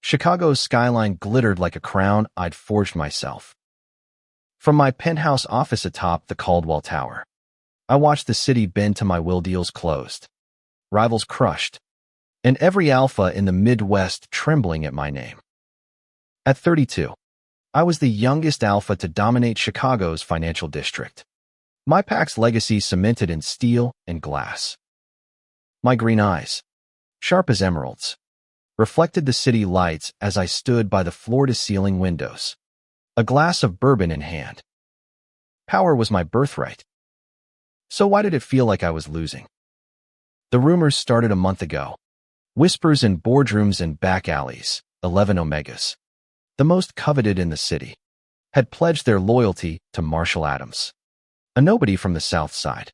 Chicago's skyline glittered like a crown I'd forged myself. From my penthouse office atop the Caldwell Tower, I watched the city bend to my will, deals closed, rivals crushed, and every alpha in the Midwest trembling at my name. At 32, I was the youngest alpha to dominate Chicago's financial district. My pack's legacy cemented in steel and glass. My green eyes, sharp as emeralds, reflected the city lights as I stood by the floor-to-ceiling windows, a glass of bourbon in hand. Power was my birthright. So why did it feel like I was losing? The rumors started a month ago. Whispers in boardrooms and back alleys, 11 Omegas, the most coveted in the city, had pledged their loyalty to Marshal Adams, a nobody from the South Side.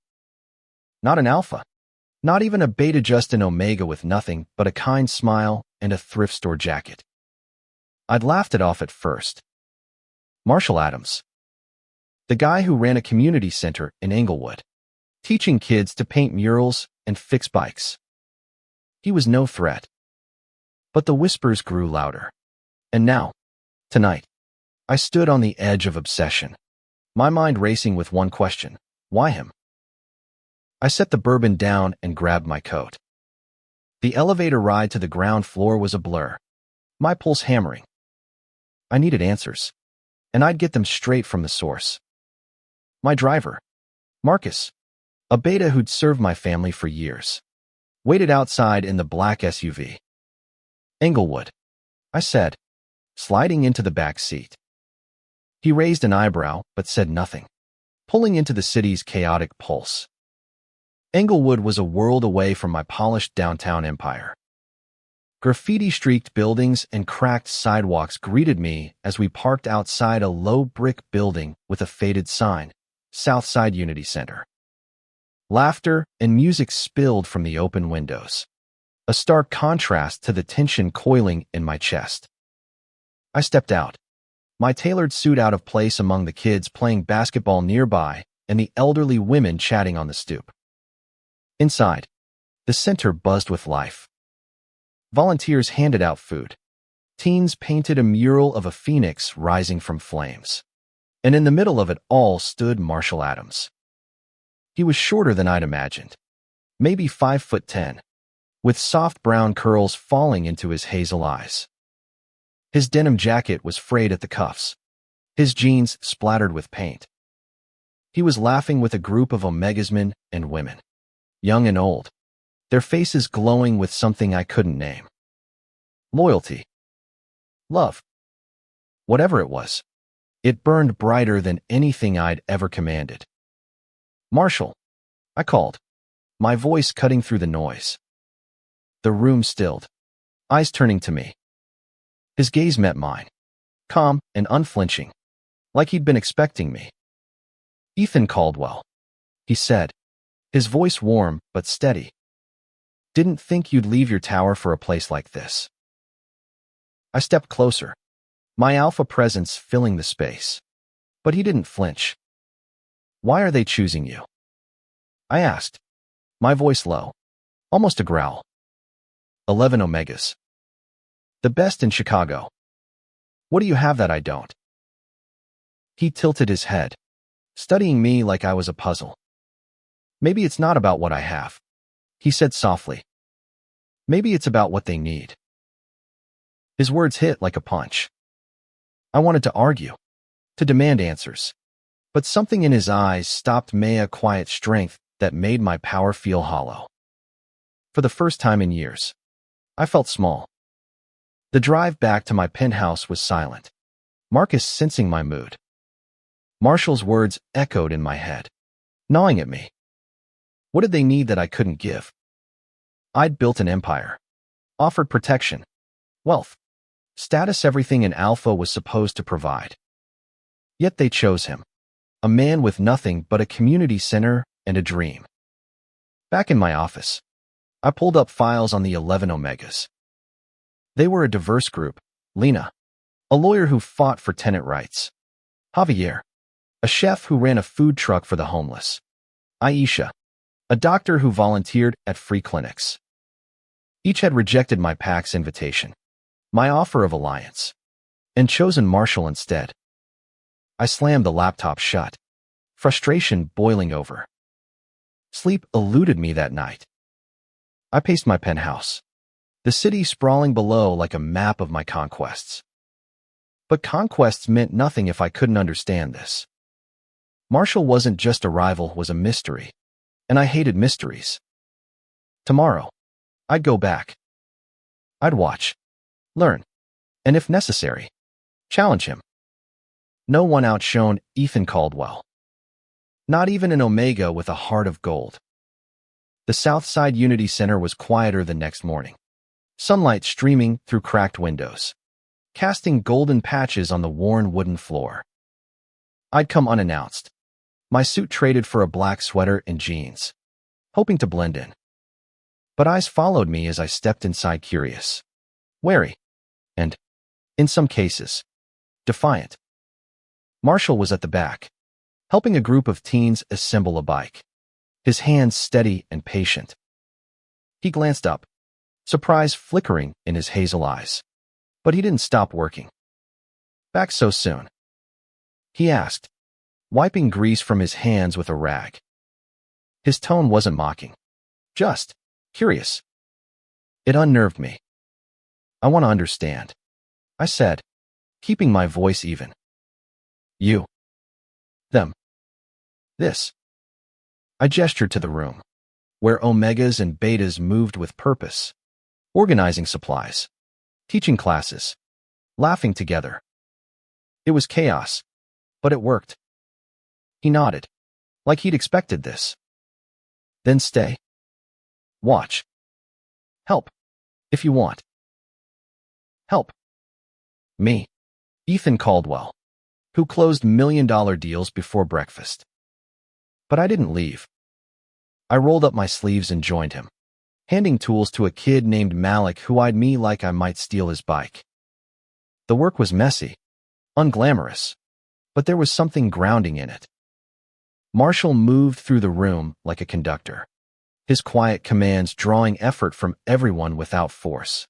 Not an alpha, not even a beta, just an Omega with nothing but a kind smile and a thrift store jacket. I'd laughed it off at first. Marshal Adams, the guy who ran a community center in Englewood, teaching kids to paint murals and fix bikes. He was no threat. But the whispers grew louder. And now, tonight, I stood on the edge of obsession, my mind racing with one question: why him? I set the bourbon down and grabbed my coat. The elevator ride to the ground floor was a blur, my pulse hammering. I needed answers, and I'd get them straight from the source. My driver, Marcus, a beta who'd served my family for years, waited outside in the black SUV. Englewood, I said, sliding into the back seat. He raised an eyebrow but said nothing, pulling into the city's chaotic pulse. Englewood was a world away from my polished downtown empire. Graffiti-streaked buildings and cracked sidewalks greeted me as we parked outside a low brick building with a faded sign, Southside Unity Center. Laughter and music spilled from the open windows, a stark contrast to the tension coiling in my chest. I stepped out, my tailored suit out of place among the kids playing basketball nearby and the elderly women chatting on the stoop. Inside, the center buzzed with life. Volunteers handed out food. Teens painted a mural of a phoenix rising from flames. And in the middle of it all stood Marshal Adams. He was shorter than I'd imagined, maybe 5'10", with soft brown curls falling into his hazel eyes. His denim jacket was frayed at the cuffs, his jeans splattered with paint. He was laughing with a group of Omegas men and women, young and old, their faces glowing with something I couldn't name. Loyalty. Love. Whatever it was, it burned brighter than anything I'd ever commanded. Marshal, I called, my voice cutting through the noise. The room stilled, eyes turning to me. His gaze met mine, calm and unflinching, like he'd been expecting me. Ethan Caldwell, he said, his voice warm but steady. Didn't think you'd leave your tower for a place like this. I stepped closer, my alpha presence filling the space. But he didn't flinch. Why are they choosing you? I asked, my voice low, almost a growl. 11 Omegas. The best in Chicago. What do you have that I don't? He tilted his head, studying me like I was a puzzle. Maybe it's not about what I have, he said softly. Maybe it's about what they need. His words hit like a punch. I wanted to argue, to demand answers. But something in his eyes stopped me, a quiet strength that made my power feel hollow. For the first time in years, I felt small. The drive back to my penthouse was silent, Marcus sensing my mood. Marshal's words echoed in my head, gnawing at me. What did they need that I couldn't give? I'd built an empire, offered protection, wealth, status, everything an alpha was supposed to provide. Yet they chose him. A man with nothing but a community center and a dream. Back in my office, I pulled up files on the 11 Omegas. They were a diverse group. Lena, a lawyer who fought for tenant rights. Javier, a chef who ran a food truck for the homeless. Aisha, a doctor who volunteered at free clinics. Each had rejected my PAC's invitation. my offer of alliance, and chosen Marshal instead. I slammed the laptop shut, frustration boiling over. Sleep eluded me that night. I paced my penthouse, the city sprawling below like a map of my conquests. But conquests meant nothing if I couldn't understand this. Marshal wasn't just a rival, was a mystery, and I hated mysteries. Tomorrow, I'd go back. I'd watch, learn, and if necessary, challenge him. No one outshone Ethan Caldwell. Not even an Omega with a heart of gold. The Southside Unity Center was quieter the next morning. Sunlight streaming through cracked windows, casting golden patches on the worn wooden floor. I'd come unannounced, my suit traded for a black sweater and jeans, hoping to blend in. But eyes followed me as I stepped inside, curious, wary, and, in some cases, defiant. Marshal was at the back, helping a group of teens assemble a bike, his hands steady and patient. He glanced up, surprise flickering in his hazel eyes, but he didn't stop working. Back so soon? He asked, wiping grease from his hands with a rag. His tone wasn't mocking, just curious. It unnerved me. I want to understand, I said, keeping my voice even. You. Them. This. I gestured to the room, where omegas and betas moved with purpose, organizing supplies, teaching classes, laughing together. It was chaos, but it worked. He nodded, like he'd expected this. Then stay. Watch. Help, if you want. Help. Me, Ethan Caldwell, who closed million-dollar deals before breakfast. But I didn't leave. I rolled up my sleeves and joined him, handing tools to a kid named Malik who eyed me like I might steal his bike. The work was messy, unglamorous, but there was something grounding in it. Marshal moved through the room like a conductor, his quiet commands drawing effort from everyone without force.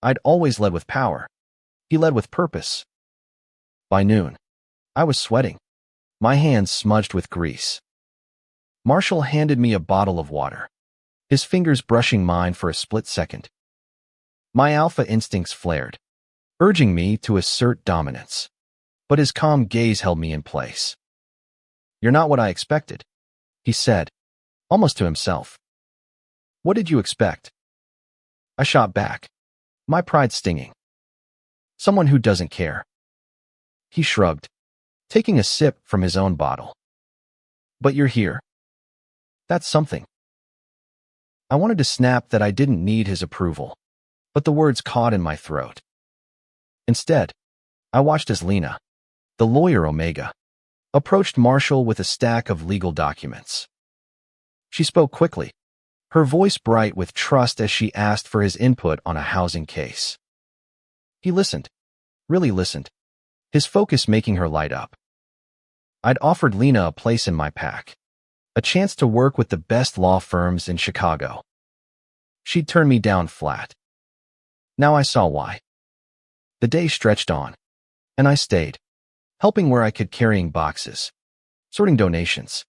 I'd always led with power. He led with purpose. By noon, I was sweating, my hands smudged with grease. Marshal handed me a bottle of water, his fingers brushing mine for a split second. My alpha instincts flared, urging me to assert dominance, but his calm gaze held me in place. You're not what I expected, he said, almost to himself. What did you expect? I shot back, my pride stinging. Someone who doesn't care. He shrugged, taking a sip from his own bottle. But you're here. That's something. I wanted to snap that I didn't need his approval, but the words caught in my throat. Instead, I watched as Lena, the lawyer Omega, approached Marshal with a stack of legal documents. She spoke quickly, her voice bright with trust as she asked for his input on a housing case. He listened, really listened, his focus making her light up. I'd offered Lena a place in my pack, a chance to work with the best law firms in Chicago. She'd turned me down flat. Now I saw why. The day stretched on, and I stayed, helping where I could, carrying boxes, sorting donations,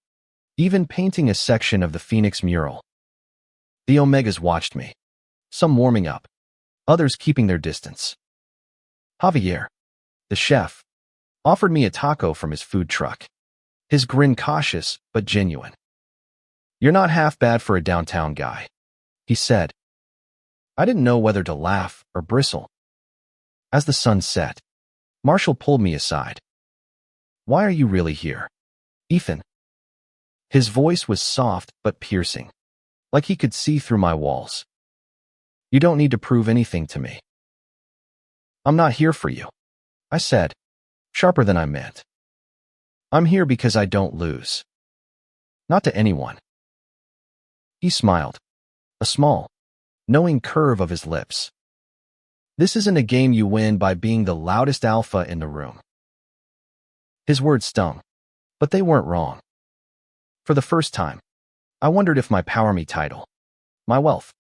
even painting a section of the Phoenix mural. The Omegas watched me, some warming up, others keeping their distance. Javier, the chef, offered me a taco from his food truck, his grin cautious but genuine. You're not half bad for a downtown guy, he said. I didn't know whether to laugh or bristle. As the sun set, Marshal pulled me aside. Why are you really here, Ethan? His voice was soft but piercing, like he could see through my walls. You don't need to prove anything to me. I'm not here for you, I said, sharper than I meant. I'm here because I don't lose. Not to anyone. He smiled, a small, knowing curve of his lips. This isn't a game you win by being the loudest alpha in the room. His words stung, but they weren't wrong. For the first time, I wondered if my power me title, my wealth,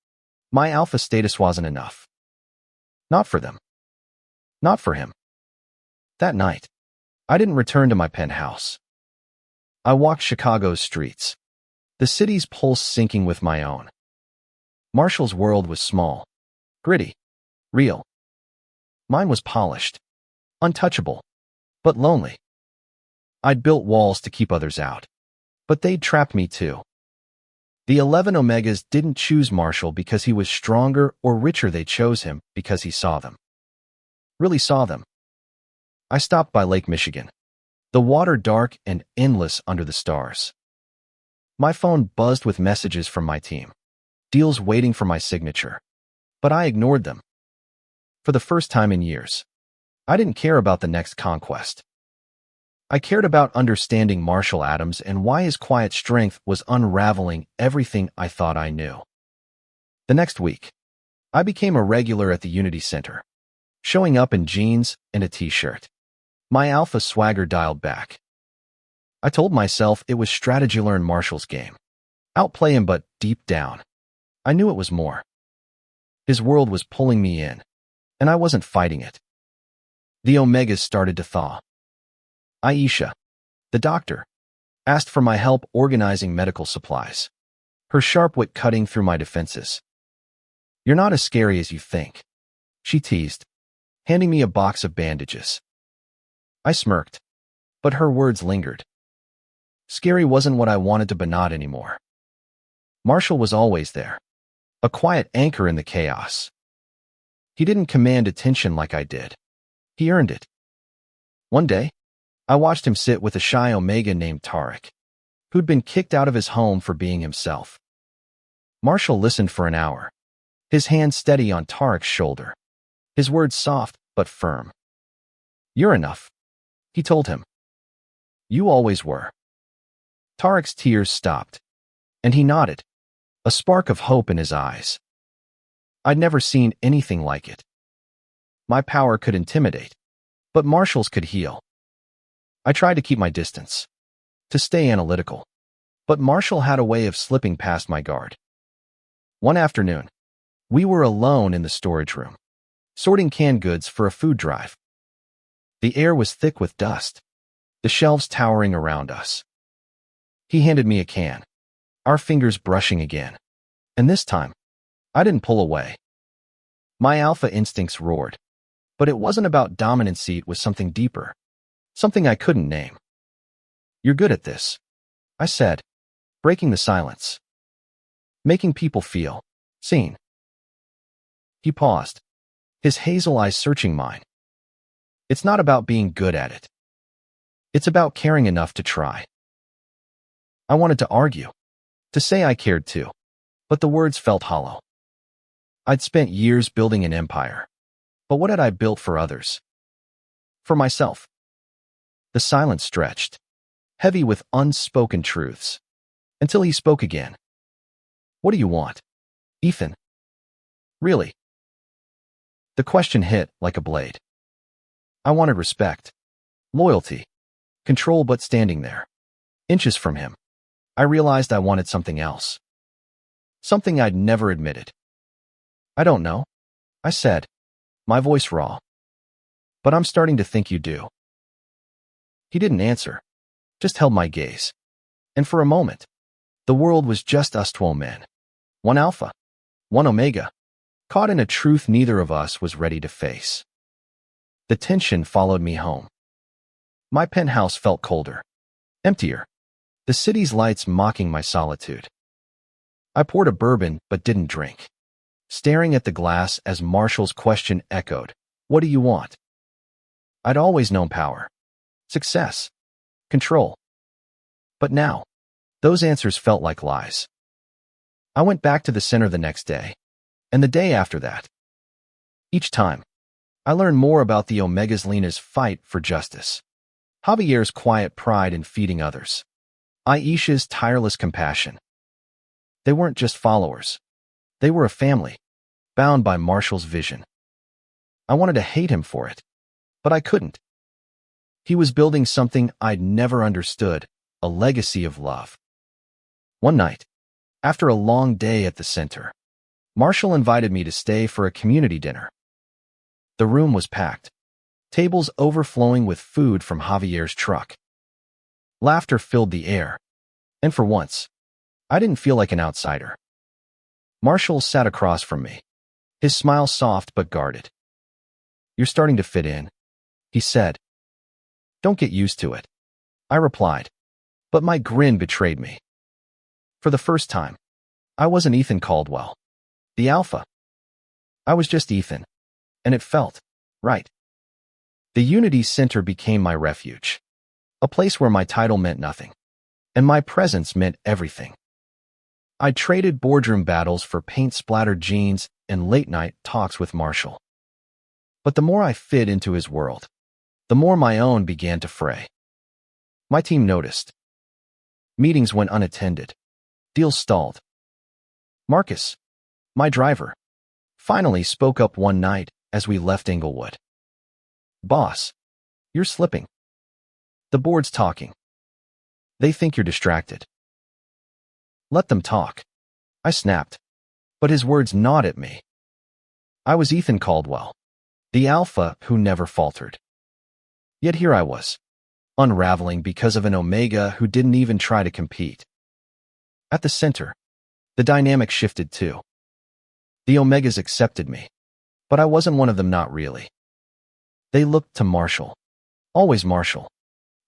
my alpha status wasn't enough. Not for them. Not for him. That night, I didn't return to my penthouse. I walked Chicago's streets, the city's pulse syncing with my own. Marshal's world was small, gritty, real. Mine was polished, untouchable, but lonely. I'd built walls to keep others out, but they'd trapped me too. The 11 Omegas didn't choose Marshal because he was stronger or richer. They chose him because he saw them. Really saw them. I stopped by Lake Michigan, the water dark and endless under the stars. My phone buzzed with messages from my team, deals waiting for my signature, but I ignored them. For the first time in years, I didn't care about the next conquest. I cared about understanding Marshal Adams and why his quiet strength was unraveling everything I thought I knew. The next week, I became a regular at the Unity Center, showing up in jeans and a t-shirt. My alpha swagger dialed back. I told myself it was strategy. Learn Marshal's game. Outplay him, but deep down, I knew it was more. His world was pulling me in, and I wasn't fighting it. The Omegas started to thaw. Aisha, the doctor, asked for my help organizing medical supplies, her sharp wit cutting through my defenses. "You're not as scary as you think," she teased, handing me a box of bandages. I smirked, but her words lingered. Scary wasn't what I wanted to, but not anymore. Marshal was always there, a quiet anchor in the chaos. He didn't command attention like I did. He earned it. One day, I watched him sit with a shy Omega named Tarek, who'd been kicked out of his home for being himself. Marshal listened for an hour, his hand steady on Tarek's shoulder, his words soft but firm. "You're enough," he told him. "You always were." Tarek's tears stopped, and he nodded, a spark of hope in his eyes. I'd never seen anything like it. My power could intimidate, but Marshal's could heal. I tried to keep my distance, to stay analytical, but Marshal had a way of slipping past my guard. One afternoon, we were alone in the storage room, sorting canned goods for a food drive. The air was thick with dust, the shelves towering around us. He handed me a can, our fingers brushing again, and this time, I didn't pull away. My alpha instincts roared, but it wasn't about dominancy. It was something deeper, something I couldn't name. "You're good at this," I said, breaking the silence. "Making people feel seen." He paused, his hazel eyes searching mine. "It's not about being good at it. It's about caring enough to try." I wanted to argue, to say I cared too, but the words felt hollow. I'd spent years building an empire, but what had I built for others? For myself. The silence stretched, heavy with unspoken truths, until he spoke again. "What do you want, Ethan? Really?" The question hit like a blade. I wanted respect, loyalty, control, but standing there, inches from him, I realized I wanted something else. Something I'd never admitted. "I don't know," I said, my voice raw. "But I'm starting to think you do." He didn't answer, just held my gaze. And for a moment, the world was just us 12 men. One alpha, one omega, caught in a truth neither of us was ready to face. The tension followed me home. My penthouse felt colder, emptier, the city's lights mocking my solitude. I poured a bourbon but didn't drink, staring at the glass as Marshal's question echoed, "What do you want?" I'd always known power, success, control. But now, those answers felt like lies. I went back to the center the next day, and the day after that. Each time, I learned more about the Omegas. Lena's fight for justice, Javier's quiet pride in feeding others, Aisha's tireless compassion. They weren't just followers. They were a family, bound by Marshal's vision. I wanted to hate him for it, but I couldn't. He was building something I'd never understood, a legacy of love. One night, after a long day at the center, Marshal invited me to stay for a community dinner. The room was packed, tables overflowing with food from Javier's truck. Laughter filled the air, and for once, I didn't feel like an outsider. Marshal sat across from me, his smile soft but guarded. "You're starting to fit in," he said. "Don't get used to it," I replied, but my grin betrayed me. For the first time, I wasn't Ethan Caldwell, the alpha. I was just Ethan, and it felt right. The Unity Center became my refuge, a place where my title meant nothing, and my presence meant everything. I traded boardroom battles for paint-splattered jeans and late-night talks with Marshal. But the more I fit into his world, the more my own began to fray. My team noticed. Meetings went unattended. Deals stalled. Marcus, my driver, finally spoke up one night as we left Inglewood. "Boss, you're slipping. The board's talking. They think you're distracted." "Let them talk," I snapped, but his words gnawed at me. I was Ethan Caldwell, the alpha who never faltered. Yet here I was, unraveling because of an Omega who didn't even try to compete. At the center, the dynamic shifted too. The Omegas accepted me, but I wasn't one of them, not really. They looked to Marshal, always Marshal,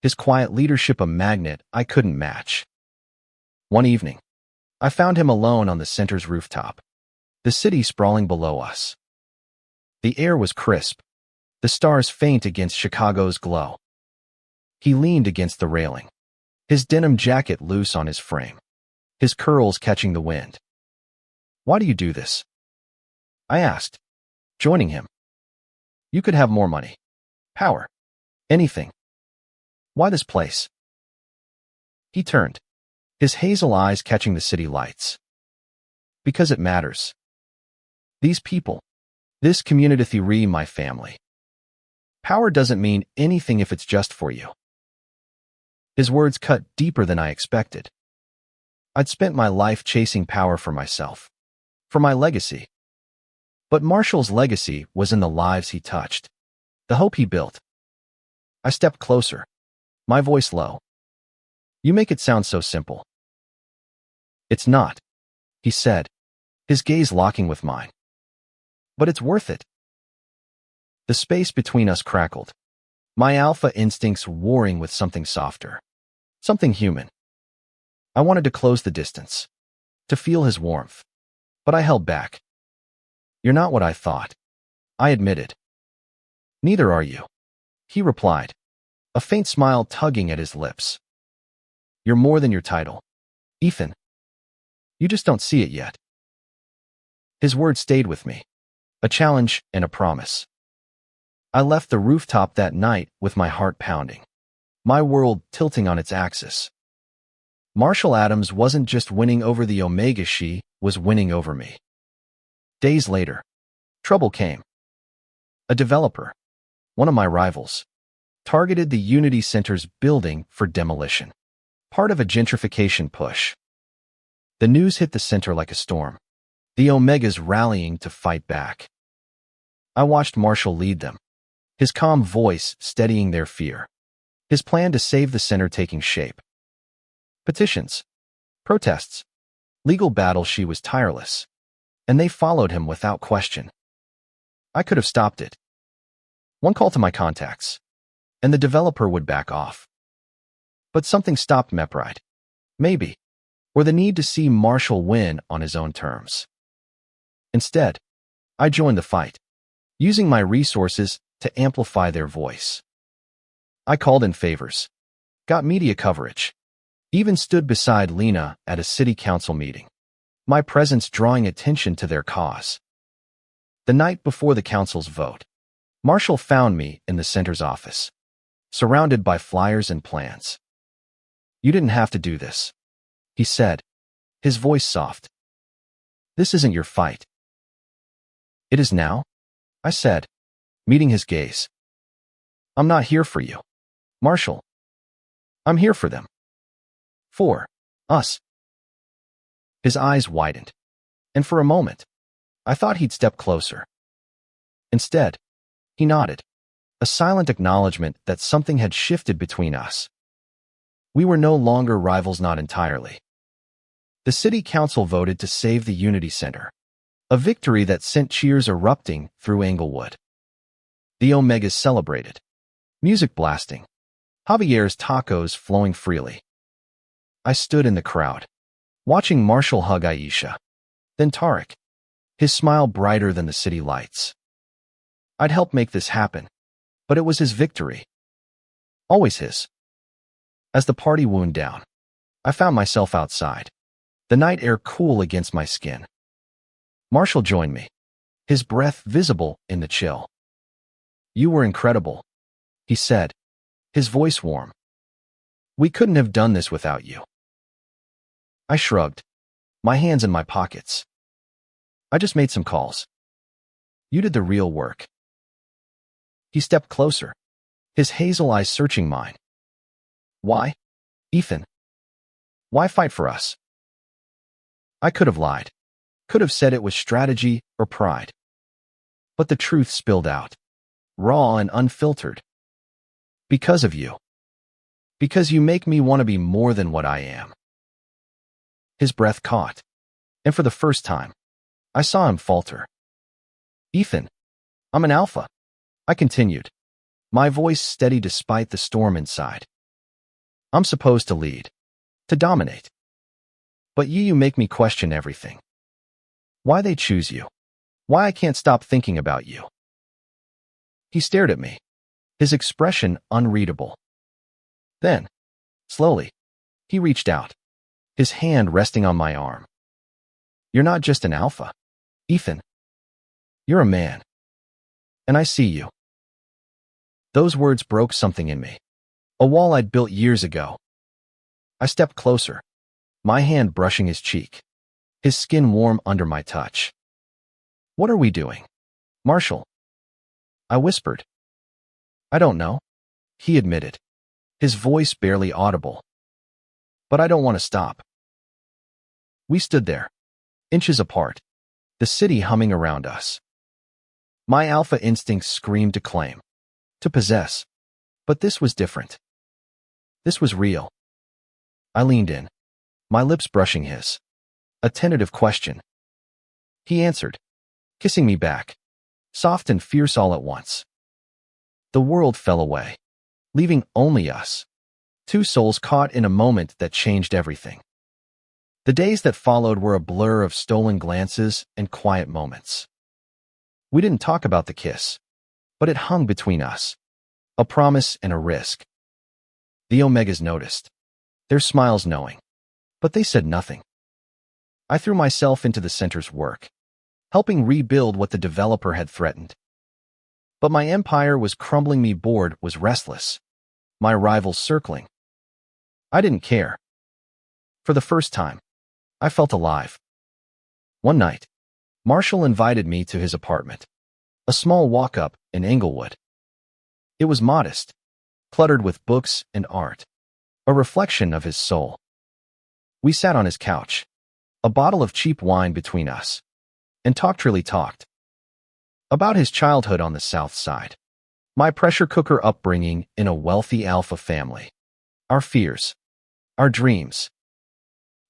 his quiet leadership a magnet I couldn't match. One evening, I found him alone on the center's rooftop, the city sprawling below us. The air was crisp, the stars faint against Chicago's glow. He leaned against the railing, his denim jacket loose on his frame, his curls catching the wind. "Why do you do this?" I asked, joining him. "You could have more money, power, anything. Why this place?" He turned, his hazel eyes catching the city lights. "Because it matters. These people, this community, my family. Power doesn't mean anything if it's just for you." His words cut deeper than I expected. I'd spent my life chasing power for myself, for my legacy. But Marshal's legacy was in the lives he touched, the hope he built. I stepped closer, my voice low. "You make it sound so simple." "It's not," he said, his gaze locking with mine. "But it's worth it." The space between us crackled, my alpha instincts warring with something softer, something human. I wanted to close the distance, to feel his warmth, but I held back. "You're not what I thought," I admitted. "Neither are you," he replied, a faint smile tugging at his lips. "You're more than your title, Ethan. You just don't see it yet." His words stayed with me, a challenge and a promise. I left the rooftop that night with my heart pounding, my world tilting on its axis. Marshal Adams wasn't just winning over the Omega, she was winning over me. Days later, trouble came. A developer, one of my rivals, targeted the Unity Center's building for demolition, part of a gentrification push. The news hit the center like a storm, the Omegas rallying to fight back. I watched Marshal lead them, his calm voice steadying their fear, his plan to save the center taking shape. Petitions, protests, legal battles, she was tireless, and they followed him without question. I could have stopped it. One call to my contacts, and the developer would back off. But something stopped McBride, maybe, or the need to see Marshal win on his own terms. Instead, I joined the fight, using my resources to amplify their voice. I called in favors, got media coverage, even stood beside Lena at a city council meeting, my presence drawing attention to their cause. The night before the council's vote, Marshal found me in the center's office, surrounded by flyers and plans. "You didn't have to do this," he said, his voice soft. "This isn't your fight." "It is now," I said, meeting his gaze. "I'm not here for you, Marshal. I'm here for them. For us." His eyes widened, and for a moment, I thought he'd step closer. Instead, He nodded, a silent acknowledgement that something had shifted between us. We were no longer rivals, not entirely. The city council voted to save the Unity Center, a victory that sent cheers erupting through Englewood. The Omegas celebrated, music blasting, Javier's tacos flowing freely. I stood in the crowd, watching Marshal hug Aisha, then Tariq, his smile brighter than the city lights. I'd helped make this happen, but it was his victory. Always his. As the party wound down, I found myself outside, the night air cool against my skin. Marshal joined me, his breath visible in the chill. "You were incredible," he said, his voice warm. "We couldn't have done this without you." I shrugged, my hands in my pockets. "I just made some calls. You did the real work." He stepped closer, his hazel eyes searching mine. "Why, Ethan? Why fight for us?" I could have lied, could have said it was strategy or pride. But the truth spilled out, raw and unfiltered. "Because of you. Because you make me want to be more than what I am." His breath caught, and for the first time, I saw him falter. "Ethan, I'm an alpha," I continued, my voice steady despite the storm inside. "I'm supposed to lead, to dominate. But you make me question everything. Why they choose you. Why I can't stop thinking about you." He stared at me, his expression unreadable. Then, slowly, he reached out, his hand resting on my arm. "You're not just an alpha, Ethan. You're a man. And I see you." Those words broke something in me, a wall I'd built years ago. I stepped closer, my hand brushing his cheek, his skin warm under my touch. "What are we doing, Marshal?" I whispered. "I don't know," he admitted, his voice barely audible. "But I don't want to stop." We stood there, inches apart, the city humming around us. My alpha instincts screamed to claim, to possess. But this was different. This was real. I leaned in, my lips brushing his. A tentative question. He answered, kissing me back, soft and fierce all at once. The world fell away, leaving only us, two souls caught in a moment that changed everything. The days that followed were a blur of stolen glances and quiet moments. We didn't talk about the kiss, but it hung between us, a promise and a risk. The Omegas noticed, their smiles knowing, but they said nothing. I threw myself into the center's work, helping rebuild what the developer had threatened. But my empire was crumbling, me bored was restless, my rivals circling. I didn't care. For the first time, I felt alive. One night, Marshal invited me to his apartment, a small walk-up in Englewood. It was modest, cluttered with books and art, a reflection of his soul. We sat on his couch, a bottle of cheap wine between us, and really talked. About his childhood on the South Side, my pressure cooker upbringing in a wealthy alpha family, our fears, our dreams.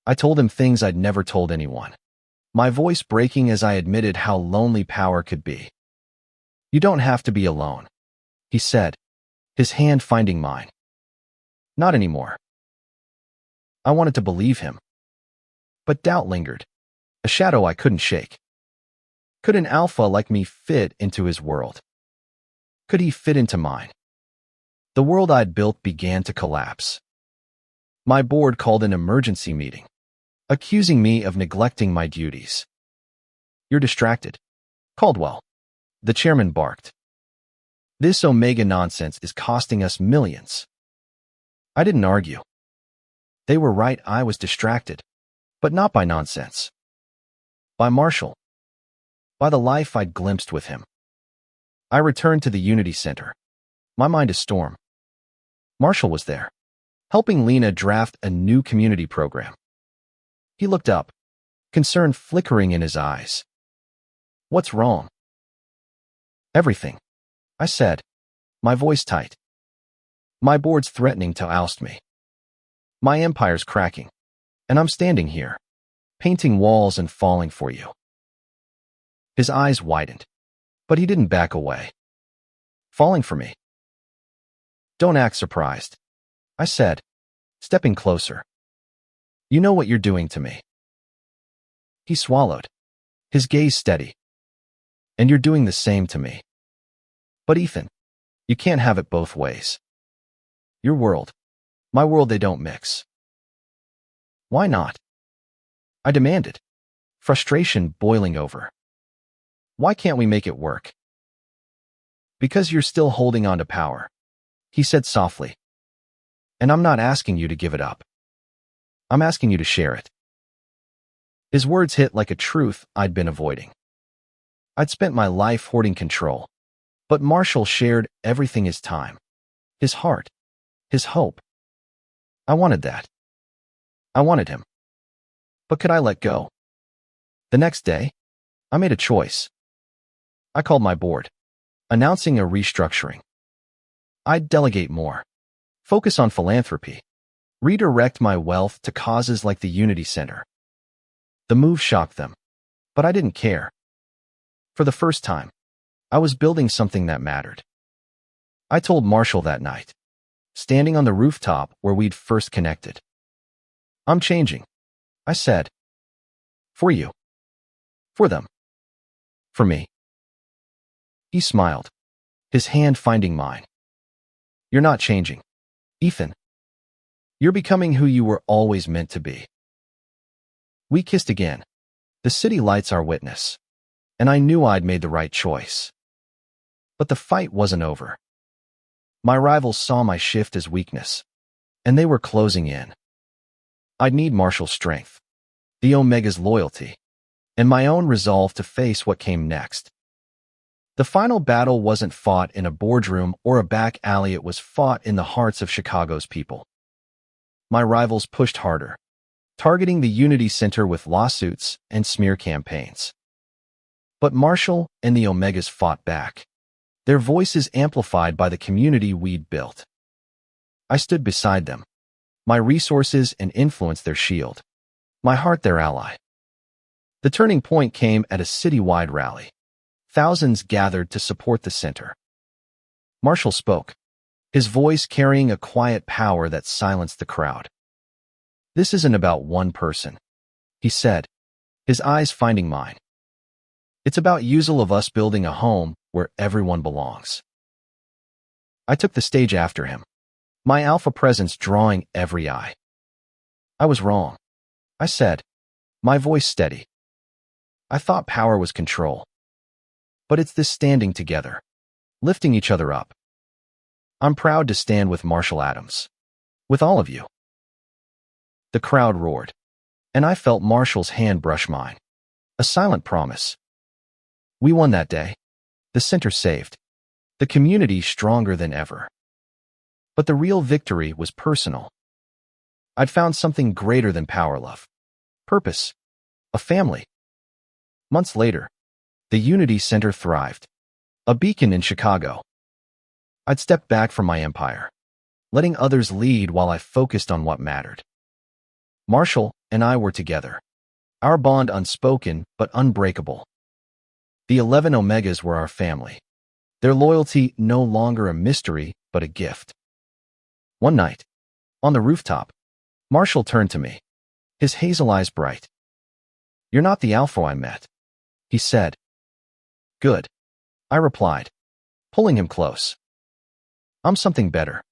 I told him things I'd never told anyone, my voice breaking as I admitted how lonely power could be. "You don't have to be alone," he said, his hand finding mine. "Not anymore." I wanted to believe him, but doubt lingered, a shadow I couldn't shake. Could an alpha like me fit into his world? Could he fit into mine? The world I'd built began to collapse. My board called an emergency meeting, accusing me of neglecting my duties. "You're distracted, Caldwell," the chairman barked. "This Omega nonsense is costing us millions." I didn't argue. They were right, I was distracted, but not by nonsense. By Marshal. By the life I'd glimpsed with him. I returned to the Unity Center, my mind a storm. Marshal was there, helping Lena draft a new community program. He looked up, concern flickering in his eyes. "What's wrong?" "Everything," I said, my voice tight. My board's threatening to oust me. My empire's cracking, and I'm standing here, painting walls and falling for you. His eyes widened, but he didn't back away. Falling for me? Don't act surprised, I said, stepping closer. You know what you're doing to me. He swallowed, his gaze steady. And you're doing the same to me. But Ethan, you can't have it both ways. Your world, my world, they don't mix. Why not? I demanded, frustration boiling over. Why can't we make it work? Because you're still holding on to power, he said softly. And I'm not asking you to give it up. I'm asking you to share it. His words hit like a truth I'd been avoiding. I'd spent my life hoarding control, but Marshal shared everything: his time, his heart, his hope. I wanted that. I wanted him. But could I let go? The next day, I made a choice. I called my board, announcing a restructuring. I'd delegate more, focus on philanthropy, redirect my wealth to causes like the Unity Center. The move shocked them, but I didn't care. For the first time, I was building something that mattered. I told Marshal that night, standing on the rooftop where we'd first connected. I'm changing, I said. For you. For them. For me. He smiled, his hand finding mine. You're not changing, Ethan. You're becoming who you were always meant to be. We kissed again. The city lights our witness. And I knew I'd made the right choice. But the fight wasn't over. My rivals saw my shift as weakness, and they were closing in. I'd need Marshal's strength, the Omega's loyalty, and my own resolve to face what came next. The final battle wasn't fought in a boardroom or a back alley. It was fought in the hearts of Chicago's people. My rivals pushed harder, targeting the Unity Center with lawsuits and smear campaigns. But Marshal and the Omegas fought back, their voices amplified by the community we'd built. I stood beside them, my resources and influence their shield, my heart their ally. The turning point came at a citywide rally. Thousands gathered to support the center. Marshal spoke, his voice carrying a quiet power that silenced the crowd. This isn't about one person, he said, his eyes finding mine. It's about all of us building a home where everyone belongs. I took the stage after him, my alpha presence drawing every eye. I was wrong, I said, my voice steady. I thought power was control. But it's this standing together, lifting each other up. I'm proud to stand with Marshal Adams, with all of you. The crowd roared, and I felt Marshal's hand brush mine, a silent promise. We won that day, the center saved, the community stronger than ever. But the real victory was personal. I'd found something greater than power, love, purpose, a family. Months later, the Unity Center thrived, a beacon in Chicago. I'd stepped back from my empire, letting others lead while I focused on what mattered. Marshal and I were together, our bond unspoken but unbreakable. The 11 Omegas were our family, their loyalty no longer a mystery but a gift. One night, on the rooftop, Marshal turned to me, his hazel eyes bright. You're not the alpha I met, he said. Good, I replied, pulling him close. I'm something better.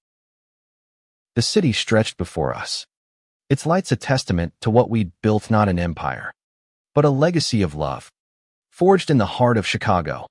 The city stretched before us, its lights a testament to what we'd built, not an empire, but a legacy of love, forged in the heart of Chicago.